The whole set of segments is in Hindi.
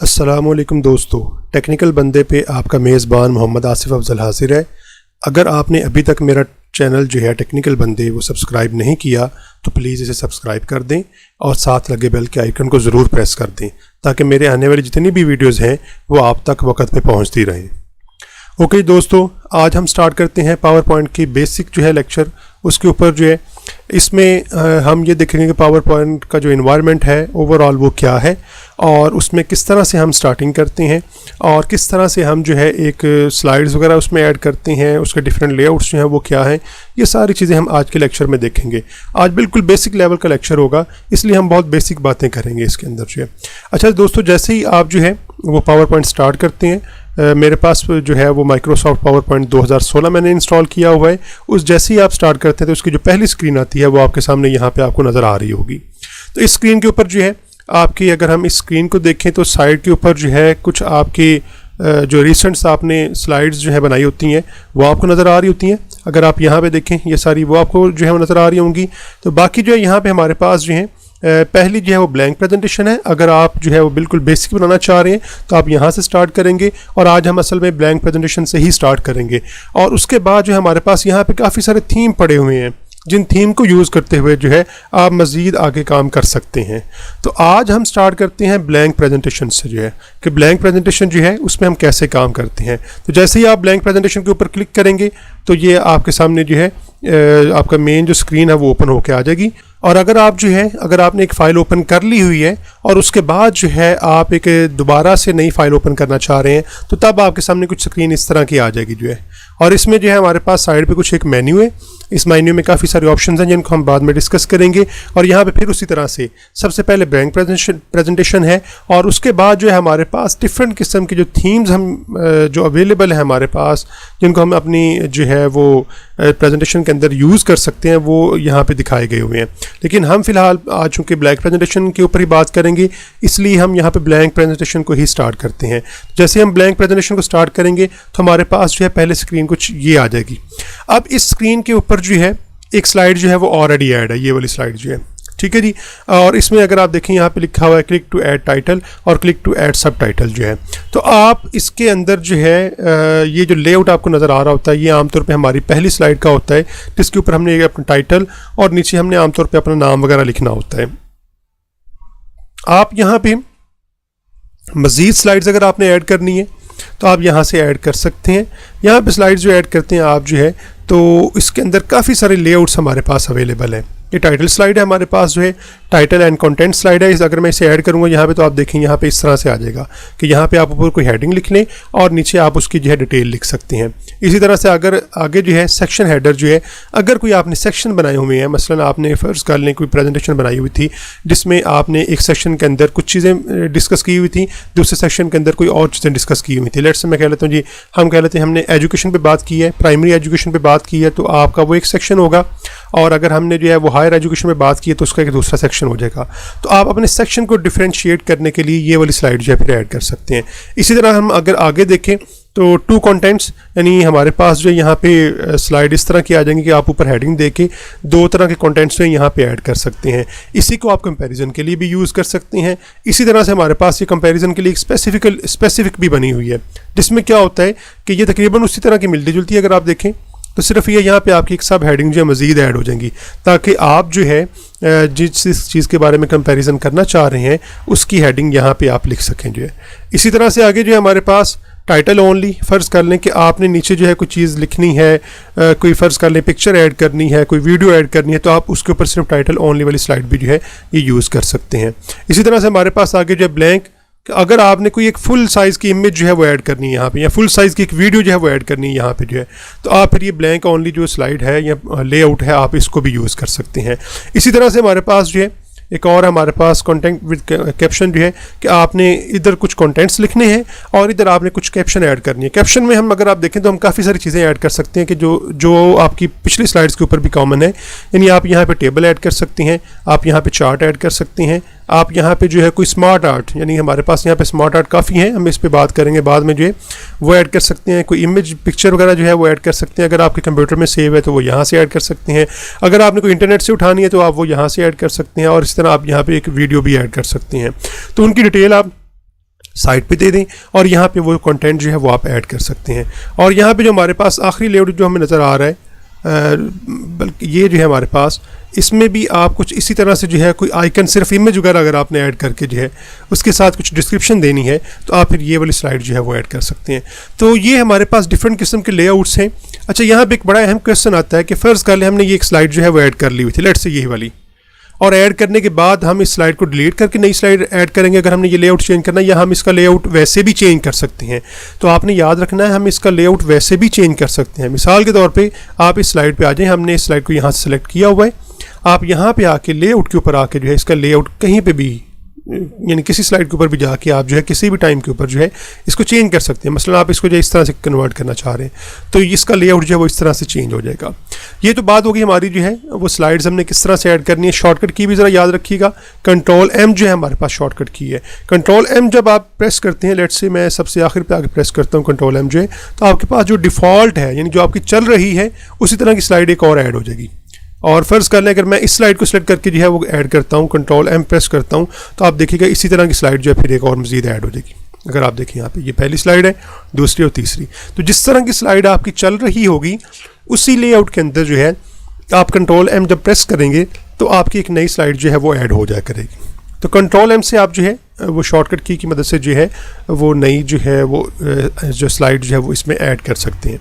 अस्सलामुअलैकुम दोस्तों, टेक्निकल बंदे पे आपका मेज़बान मोहम्मद आसिफ अफजल हाजिर है। अगर आपने अभी तक मेरा चैनल जो है टेक्निकल बंदे वो सब्सक्राइब नहीं किया तो प्लीज़ इसे सब्सक्राइब कर दें और साथ लगे बेल के आइकन को ज़रूर प्रेस कर दें ताकि मेरे आने वाली जितनी भी वीडियोज़ हैं वो आप तक वक्त पे पहुंचती रहें। ओके दोस्तों, आज हम स्टार्ट करते हैं पावर पॉइंट की बेसिक जो है लेक्चर। उसके ऊपर जो है इसमें हम ये देखेंगे कि पावर पॉइंट का जो इन्वायरमेंट है ओवरऑल वो क्या है और उसमें किस तरह से हम स्टार्टिंग करते हैं और किस तरह से हम जो है एक स्लाइड्स वगैरह उसमें ऐड करते हैं, उसके डिफरेंट लेआउट्स जो हैं वो क्या हैं, ये सारी चीज़ें हम आज के लेक्चर में देखेंगे। आज बिल्कुल बेसिक लेवल का लेक्चर होगा, इसलिए हम बहुत बेसिक बातें करेंगे इसके अंदर जो है। अच्छा दोस्तों, जैसे ही आप जो है वो पावर पॉइंट स्टार्ट करते हैं, मेरे पास जो है वो माइक्रोसॉफ्ट पावर पॉइंट 2016 मैंने इंस्टॉल किया हुआ है। उस जैसे ही आप स्टार्ट करते हैं तो उसकी जो पहली स्क्रीन आती है वो आपके सामने यहाँ पे आपको नज़र आ रही होगी। तो इस स्क्रीन के ऊपर जो है आपकी, अगर हम इस स्क्रीन को देखें तो साइड के ऊपर जो है कुछ आपकी जो रिसेंट्स आपने स्लाइड्स जो है बनाई होती हैं वो आपको नज़र आ रही होती हैं। अगर आप यहाँ पे देखें ये सारी वो आपको जो है वो नज़र आ रही होंगी। तो बाकी जो है यहाँ पे हमारे पास जो है पहली जो है वो ब्लैंक प्रेजेंटेशन है। अगर आप जो है वो बिल्कुल बेसिक बनाना चाह रहे हैं तो आप यहाँ से स्टार्ट करेंगे और आज हम असल में ब्लैंक प्रेजेंटेशन से ही स्टार्ट करेंगे। और उसके बाद जो है हमारे पास यहाँ पे काफ़ी सारे थीम पड़े हुए हैं जिन थीम को यूज़ करते हुए जो है आप मज़ीद आगे काम कर सकते हैं। तो आज हम स्टार्ट करते हैं ब्लैंक प्रेजेंटेशन से जो है कि ब्लैंक प्रेजेंटेशन जो है उसमें हम कैसे काम करते हैं। तो जैसे ही आप ब्लैंक प्रेजेंटेशन के ऊपर क्लिक करेंगे तो ये आपके सामने जो है आपका मेन जो स्क्रीन है वो ओपन होकर आ जाएगी। और अगर आप जो है अगर आपने एक फ़ाइल ओपन कर ली हुई है और उसके बाद जो है आप एक दोबारा से नई फ़ाइल ओपन करना चाह रहे हैं तो तब आपके सामने कुछ स्क्रीन इस तरह की आ जाएगी जो है। और इसमें जो है हमारे पास साइड पे कुछ एक मेन्यू है। इस मेन्यू में काफ़ी सारे ऑप्शंस हैं जिनको हम बाद में डिस्कस करेंगे। और यहाँ पे फिर उसी तरह से सबसे पहले ब्लैंक प्रेजेंटेशन है और उसके बाद जो है हमारे पास डिफरेंट किस्म की जो थीम्स हम जो अवेलेबल है हमारे पास, जिनको हम अपनी जो है वो प्रेजेंटेशन के अंदर यूज़ कर सकते हैं, वो यहाँ पे दिखाए गए हुए हैं। लेकिन हम फिलहाल आज चूँकि ब्लैंक प्रेजेंटेशन के ऊपर ही बात करेंगे इसलिए हम यहाँ पे ब्लैंक प्रेजेंटेशन को ही स्टार्ट करते हैं। जैसे हम ब्लैंक प्रेजेंटेशन को स्टार्ट करेंगे तो हमारे पास जो है पहले स्क्रीन कुछ ये आ जाएगी। अब इस स्क्रीन के ऊपर जो है एक स्लाइड जो है वो ऑलरेडी ऐड है, ये वाली स्लाइड जो है, ठीक है जी। और इसमें अगर आप देखें यहाँ पे लिखा हुआ है क्लिक टू ऐड टाइटल और क्लिक टू ऐड सब टाइटल जो है। तो आप इसके अंदर जो है ये जो लेआउट आपको नज़र आ रहा होता है ये आमतौर पे हमारी पहली स्लाइड का होता है जिसके ऊपर हमने अपना टाइटल और नीचे हमने आमतौर पे अपना नाम वगैरह लिखना होता है। आप यहाँ पे मज़ीद स्लाइड्स अगर आपने ऐड करनी है तो आप यहाँ से ऐड कर सकते हैं। यहाँ पे स्लाइड्स जो ऐड करते हैं आप जो है तो इसके अंदर काफ़ी सारे लेआउट्स हमारे पास अवेलेबल हैं। ये टाइटल स्लाइड है हमारे पास जो है, टाइटल एंड कंटेंट स्लाइड है। अगर मैं इसे ऐड करूँगा यहाँ पे तो आप देखें यहाँ पे इस तरह से आ जाएगा कि यहाँ पे आप ऊपर कोई हेडिंग लिख लें और नीचे आप उसकी जो है डिटेल लिख सकते हैं। इसी तरह से अगर आगे जो है सेक्शन हेडर जो है, अगर कोई आपने सेक्शन बनाए हुए हैं, मसलन आपने फ़र्ज़ कर लें कोई प्रेजेंटेशन बनाई हुई थी जिसमें आपने एक सेक्शन के अंदर कुछ चीज़ें डिस्कस की हुई थी, दूसरे सेक्शन के अंदर कोई और चीज़ें डिस्कस की हुई थी। लेट्स से मैं कह लेता हूँ जी, हम कह लेते हैं हमने एजुकेशन पर बात की है, प्राइमरी एजुकेशन पर बात की है तो आपका वो एक सेक्शन होगा। और अगर हमने जो है वो हायर एजुकेशन में बात की है तो उसका एक दूसरा सेक्शन हो जाएगा। तो आप अपने सेक्शन को डिफरेंशिएट करने के लिए ये वाली स्लाइड जो है फिर ऐड कर सकते हैं। इसी तरह हम अगर आगे देखें तो टू कंटेंट्स, यानी हमारे पास जो यहाँ पे स्लाइड इस तरह की आ जाएंगी कि आप ऊपर हेडिंग दे के दो तरह के कंटेंट्स जो यहाँ पे ऐड कर सकते हैं। इसी को आप कंपैरिजन के लिए भी यूज़ कर सकते हैं। इसी तरह से हमारे पास ये कंपैरिजन के लिए एक स्पेसिफिक भी बनी हुई है जिसमें क्या होता है कि ये तकरीबन उसी तरह की मिलती जुलती है। अगर आप देखें तो सिर्फ ये यहाँ पे आपकी एक सब हेडिंग जो है मज़ीद ऐड हो जाएंगी ताकि आप जो है जिस चीज़ के बारे में कंपैरिजन करना चाह रहे हैं उसकी हेडिंग यहाँ पे आप लिख सकें जो है। इसी तरह से आगे जो है हमारे पास टाइटल ओनली, फ़र्ज़ कर लें कि आपने नीचे जो है कोई चीज़ लिखनी है, कोई फ़र्ज़ कर लें पिक्चर ऐड करनी है, कोई वीडियो ऐड करनी है तो आप उसके ऊपर सिर्फ टाइटल ओनली वाली स्लाइड भी जो है ये यूज़ कर सकते हैं। इसी तरह से हमारे पास आगे जो है ब्लैंक, अगर आपने कोई एक फुल साइज़ की इमेज जो है वो ऐड करनी है यहाँ पे या फुल साइज़ की एक वीडियो जो है वो ऐड करनी है यहाँ पे जो है, तो आप फिर ये ब्लैंक ओनली जो स्लाइड है या लेआउट है आप इसको भी यूज़ कर सकते हैं। इसी तरह से हमारे पास जो है एक और हमारे पास कंटेंट विद कैप्शन जो है कि आपने इधर कुछ कंटेंट्स लिखने हैं और इधर आपने कुछ कैप्शन ऐड करनी है। कैप्शन में हम अगर आप देखें तो हम काफ़ी सारी चीज़ें ऐड कर सकते हैं कि जो आपकी पिछली स्लाइड्स के ऊपर भी कॉमन है। यानी आप यहाँ पे टेबल ऐड कर सकते हैं, आप यहाँ पे चार्ट ऐड कर सकते हैं, आप यहाँ पे जो है कोई स्मार्ट आर्ट, यानी हमारे पास यहाँ पे स्मार्ट आर्ट काफ़ी है, हम इस पे बात करेंगे बाद में जो है, वो ऐड कर सकते हैं। कोई इमेज पिक्चर वगैरह जो है वो ऐड कर सकते हैं। अगर आपके कंप्यूटर में सेव है तो वो यहाँ से ऐड कर सकते हैं। अगर आपने कोई इंटरनेट से उठानी है तो आप वो यहाँ से ऐड कर सकते हैं। और इस तरह आप यहाँ पे एक वीडियो भी ऐड कर सकते हैं। तो उनकी डिटेल आप साइड पे दे दें और यहाँ पे वो कंटेंट जो है वो आप ऐड कर सकते हैं। और यहाँ पे जो हमारे पास आखिरी लेआउट जो हमें नज़र आ रहा है, बल्कि ये जो है हमारे पास, इसमें भी आप कुछ इसी तरह से जो है कोई आइकन, सिर्फ इमेज वगैरह अगर आपने ऐड करके जो है उसके साथ कुछ डिस्क्रिप्शन देनी है तो आप फिर ये वाली स्लाइड जो है वो ऐड कर सकते हैं। तो ये हमारे पास डिफरेंट किस्म के लेआउट्स हैं। अच्छा, यहाँ पे एक बड़ा अहम क्वेश्चन आता है कि फ़र्ज़ कर ले हमने ये एक स्लाइड जो है वो ऐड कर ली हुई थी, लेट्स से यही वाली, और ऐड करने के बाद हम इस स्लाइड को डिलीट करके नई स्लाइड ऐड करेंगे अगर हमने ये लेआउट चेंज करना है, या हम इसका लेआउट वैसे भी चेंज कर सकते हैं। तो आपने याद रखना है हम इसका लेआउट वैसे भी चेंज कर सकते हैं। मिसाल के तौर पे आप इस स्लाइड पे आ जाएं, हमने इस स्लाइड को यहाँ से सेलेक्ट किया हुआ है, आप यहाँ पे आके लेआउट के ऊपर आके जो है इसका लेआउट कहीं पे भी, यानी किसी स्लाइड के ऊपर भी जाके आप जो है किसी भी टाइम के ऊपर जो है इसको चेंज कर सकते हैं। मसलन आप इसको जो इस तरह से कन्वर्ट करना चाह रहे हैं तो इसका लेआउट जो है वो इस तरह से चेंज हो जाएगा। ये तो बात होगी हमारी जो है वो स्लाइड्स हमने किस तरह से ऐड करनी है। शॉर्टकट की भी ज़रा याद रखिएगा, कंट्रोल एम जो है हमारे पास शॉर्टकट की है। कंट्रोल एम जब आप प्रेस करते हैं, लेट्स से मैं सबसे आखिर पे आके प्रेस करता हूँ कंट्रोल एम जो है, तो आपके पास जो डिफ़ॉल्ट है यानी जो आपकी चल रही है उसी तरह की स्लाइड एक और ऐड हो जाएगी। और फ़र्ज़ कर लें अगर मैं इस स्लाइड को सिलेक्ट करके जो है वो ऐड करता हूँ, कंट्रोल एम प्रेस करता हूँ, तो आप देखिएगा इसी तरह की स्लाइड जो है फिर एक और मज़ीद ऐड हो जाएगी। अगर आप देखें यहाँ पे ये पहली स्लाइड है, दूसरी और तीसरी, तो जिस तरह की स्लाइड आपकी चल रही होगी उसी लेआउट के अंदर जो है आप कंट्रोल एम जब प्रेस करेंगे तो आपकी एक नई स्लाइड जो है वो ऐड हो जाया करेगी। तो कंट्रोल एम से आप जो है वो शॉर्टकट की मदद से जो है वो नई जो है वो जो स्लाइड जो है वो इसमें ऐड कर सकते हैं।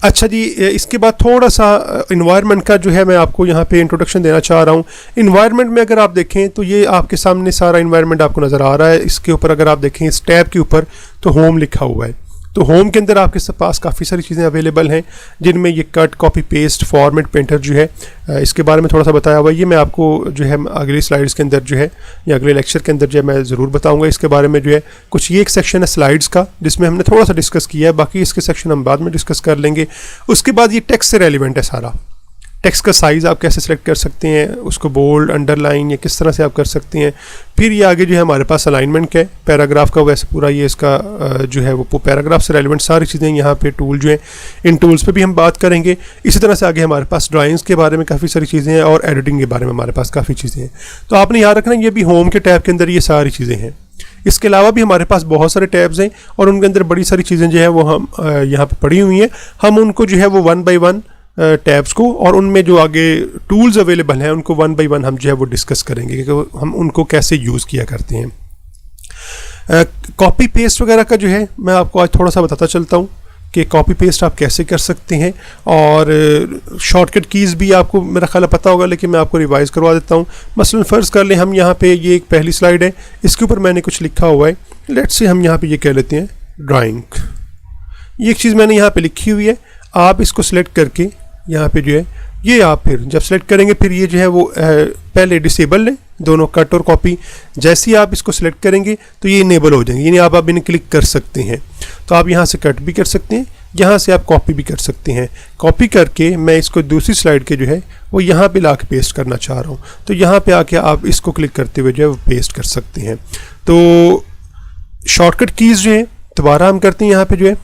अच्छा जी, इसके बाद थोड़ा सा इन्वायरमेंट का जो है मैं आपको यहाँ पे इंट्रोडक्शन देना चाह रहा हूँ। इन्वायरमेंट में अगर आप देखें तो ये आपके सामने सारा इन्वायरमेंट आपको नज़र आ रहा है। इसके ऊपर अगर आप देखें इस टैब के ऊपर तो होम लिखा हुआ है। तो होम के अंदर आपके पास काफ़ी सारी चीज़ें अवेलेबल हैं जिनमें ये cut, copy, paste, format, painter जो है इसके बारे में थोड़ा सा बताया हुआ है। ये मैं आपको जो है अगली स्लाइड्स के अंदर जो है या अगले लेक्चर के अंदर जो है मैं ज़रूर बताऊंगा इसके बारे में। जो है कुछ ये एक सेक्शन है स्लाइड्स का जिसमें हमने थोड़ा सा डिस्कस किया है, बाकी इसके सेक्शन हम बाद में डिस्कस कर लेंगे। उसके बाद ये टेक्स्ट से रेलिवेंट है सारा। टेक्स्ट का साइज़ आप कैसे सेलेक्ट कर सकते हैं, उसको बोल्ड, अंडरलाइन या किस तरह से आप कर सकते हैं। फिर ये आगे जो है हमारे पास अलाइनमेंट का है, पैराग्राफ का, वैसे पूरा ये इसका जो है वो पैराग्राफ से रेलिवेंट सारी चीज़ें यहाँ पे टूल जो है, इन टूल्स पे भी हम बात करेंगे। इसी तरह से आगे हमारे पास ड्राइंग्स के बारे में काफ़ी सारी चीज़ें हैं और एडिटिंग के बारे में हमारे पास काफ़ी चीज़ें हैं। तो आपने याद रखना ये भी होम के टैब के अंदर ये सारी चीज़ें हैं। इसके अलावा भी हमारे पास बहुत सारे टैब्स हैं और उनके अंदर बड़ी सारी चीज़ें जो है वो हम यहाँ पर पड़ी हुई हैं। हम उनको जो है वो 1 बाय 1 टैब्स को और उनमें जो आगे टूल्स अवेलेबल हैं उनको 1 बाय 1 हम जो है वो डिस्कस करेंगे कि हम उनको कैसे यूज़ किया करते हैं। कॉपी पेस्ट वगैरह का जो है मैं आपको आज थोड़ा सा बताता चलता हूँ कि कॉपी पेस्ट आप कैसे कर सकते हैं। और शॉर्टकट कीज़ भी आपको मेरा ख्याल पता होगा, लेकिन मैं आपको रिवाइज़ करवा देता हूँ। मसलन फ़र्ज़ कर लें हम यहाँ पे ये एक पहली स्लाइड है, इसके ऊपर मैंने कुछ लिखा हुआ है। लेट्स से हम यहाँ पे ये कह लेते हैं ड्राइंग। ये एक चीज़ मैंने यहाँ पे लिखी हुई है, आप इसको सिलेक्ट करके यहाँ पे जो है ये आप फिर जब सेलेक्ट करेंगे फिर ये जो है वो पहले डिसेबल है दोनों, कट और कॉपी। जैसे ही आप इसको सिलेक्ट करेंगे तो ये इनेबल हो जाएंगे, यानी आप इन्हें क्लिक कर सकते हैं। तो आप यहाँ से कट भी कर सकते हैं, यहाँ से आप कॉपी भी कर सकते हैं। कॉपी करके मैं इसको दूसरी स्लाइड के जो है वो यहाँ पे ला के पेस्ट करना चाह रहा हूँ, तो यहाँ पे आके आप इसको क्लिक करते हुए जो है वो पेस्ट कर सकते हैं। तो शॉर्टकट कीज़ जो है दोबारा हम करते हैं यहाँ पे जो है,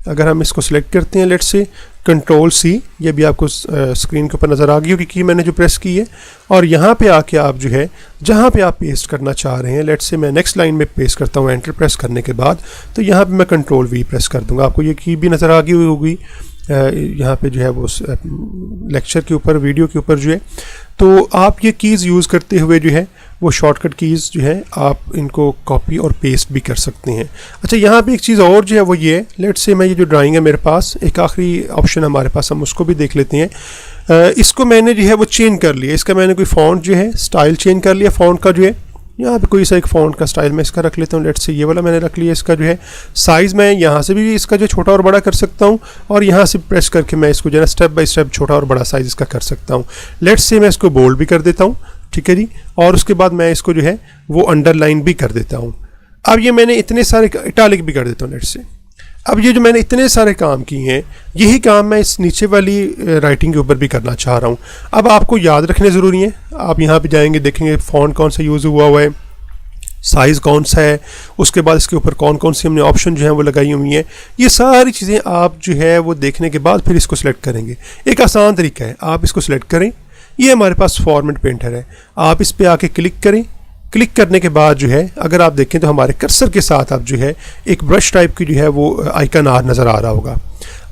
अगर हम इसको सिलेक्ट करते हैं लेट्स से कंट्रोल सी, ये भी आपको स्क्रीन के ऊपर नज़र आ गई होगी कि मैंने जो प्रेस की है, और यहाँ पे आके आप जो है जहाँ पे आप पेस्ट करना चाह रहे हैं, लेट्स से मैं नेक्स्ट लाइन में पेस्ट करता हूँ एंटर प्रेस करने के बाद, तो यहाँ पे मैं कंट्रोल वी प्रेस कर दूँगा। आपको ये की भी नज़र आ गई होगी यहाँ पे जो है वो लेक्चर के ऊपर, वीडियो के ऊपर जो है। तो आप ये कीज़ यूज़ करते हुए जो है वो शॉर्टकट कीज़ जो है आप इनको कॉपी और पेस्ट भी कर सकते हैं। अच्छा, यहाँ पे एक चीज़ और जो है वो ये, लेट्स से मैं ये जो ड्राइंग है मेरे पास, एक आखिरी ऑप्शन हमारे पास, हम उसको भी देख लेते हैं। इसको मैंने जो है वो चेंज कर लिया, इसका मैंने कोई फ़ॉन्ट जो है स्टाइल चेंज कर लिया फ़ॉन्ट का जो है। यहाँ पे कोई सा एक फ़ॉन्ट का स्टाइल मैं इसका रख लेता हूँ, लेट्स से ये वाला मैंने रख लिया। इसका जो है साइज़ मैं यहाँ से भी इसका जो छोटा और बड़ा कर सकता हूँ, और यहाँ से प्रेस करके मैं इसको जो है स्टेप बाय स्टेप छोटा और बड़ा साइज़ इसका कर सकता हूँ। लेट्स से मैं इसको बोल्ड भी कर देता हूँ, ठीक है जी, और उसके बाद मैं इसको जो है वो अंडरलाइन भी कर देता हूँ। अब ये मैंने इतने सारे इटालिक भी कर देता हूँ लेट्स से। अब ये जो मैंने इतने सारे काम किए हैं, यही काम मैं इस नीचे वाली राइटिंग के ऊपर भी करना चाह रहा हूँ। अब आपको याद रखने ज़रूरी है, आप यहाँ पे जाएंगे देखेंगे फ़ॉन्ट कौन सा यूज़ हुआ है, साइज़ कौन सा है, उसके बाद इसके ऊपर कौन कौन सी हमने ऑप्शन जो है वो लगाई हुई हैं। ये सारी चीज़ें आप जो है वो देखने के बाद फिर इसको सिलेक्ट करेंगे। एक आसान तरीका है, आप इसको सिलेक्ट करें, ये हमारे पास फॉर्मेट पेंटर है, आप इस पर आके क्लिक करें, क्लिक करने के बाद जो है अगर आप देखें तो हमारे कर्सर के साथ आप जो है एक ब्रश टाइप की जो है वो आइकन नज़र आ रहा होगा।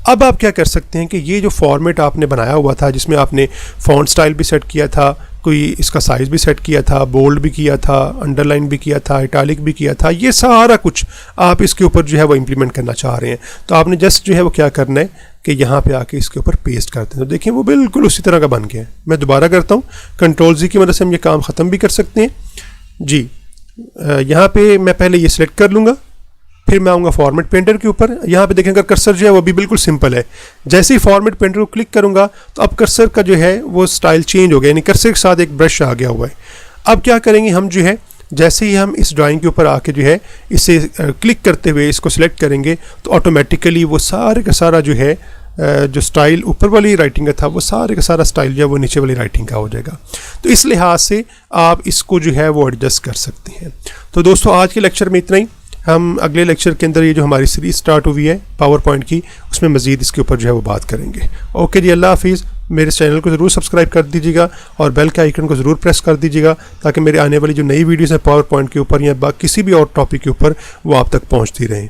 अब आप क्या कर सकते हैं कि ये जो फॉर्मेट आपने बनाया हुआ था, जिसमें आपने फ़ॉन्ट स्टाइल भी सेट किया था, कोई इसका साइज़ भी सेट किया था, बोल्ड भी किया था, अंडरलाइन भी किया था, इटालिक भी किया था, ये सारा कुछ आप इसके ऊपर जो है वो इम्प्लीमेंट करना चाह रहे हैं। तो आपने जस्ट जो है वो क्या करना है कि यहाँ पे आके इसके ऊपर पेस्ट करते हैं। तो देखिए वो बिल्कुल उसी तरह का बन गया है। मैं दोबारा करता हूँ, कंट्रोल-Z की मदद से हम ये काम ख़त्म भी कर सकते हैं जी। यहाँ पे मैं पहले ये सिलेक्ट कर लूँगा, फिर मैं आऊँगा फॉर्मेट पेंटर के ऊपर। यहाँ पे देखें अगर कर्सर जो है वो भी बिल्कुल सिंपल है। जैसे ही फॉर्मेट पेंटर को क्लिक करूँगा तो अब कर्सर का जो है वो स्टाइल चेंज हो गया, यानी कर्सर के साथ एक ब्रश आ गया हुआ है। अब क्या करेंगे हम जो है, जैसे ही हम इस ड्राइंग के ऊपर आके जो है इसे क्लिक करते हुए इसको सिलेक्ट करेंगे तो ऑटोमेटिकली वो सारे का सारा जो है जो स्टाइल ऊपर वाली राइटिंग का था वो सारे का सारा स्टाइल जो है वो नीचे वाली राइटिंग का हो जाएगा। तो इस लिहाज से आप इसको जो है वो एडजस्ट कर सकते हैं। तो दोस्तों आज के लेक्चर में इतना ही। हम अगले लेक्चर के अंदर ये जो हमारी सीरीज़ स्टार्ट हुई है पावर पॉइंट की, उसमें मज़ीद इसके ऊपर जो है वो बात करेंगे। ओके जी, अल्लाह हाफिज़। मेरे चैनल को ज़रूर सब्सक्राइब कर दीजिएगा और बेल के आइकन को ज़रूर प्रेस कर दीजिएगा ताकि मेरे आने वाली जो नई वीडियोज़ हैं पावर पॉइंट के ऊपर या किसी भी और टॉपिक के ऊपर वो आप तक पहुँचती रहें।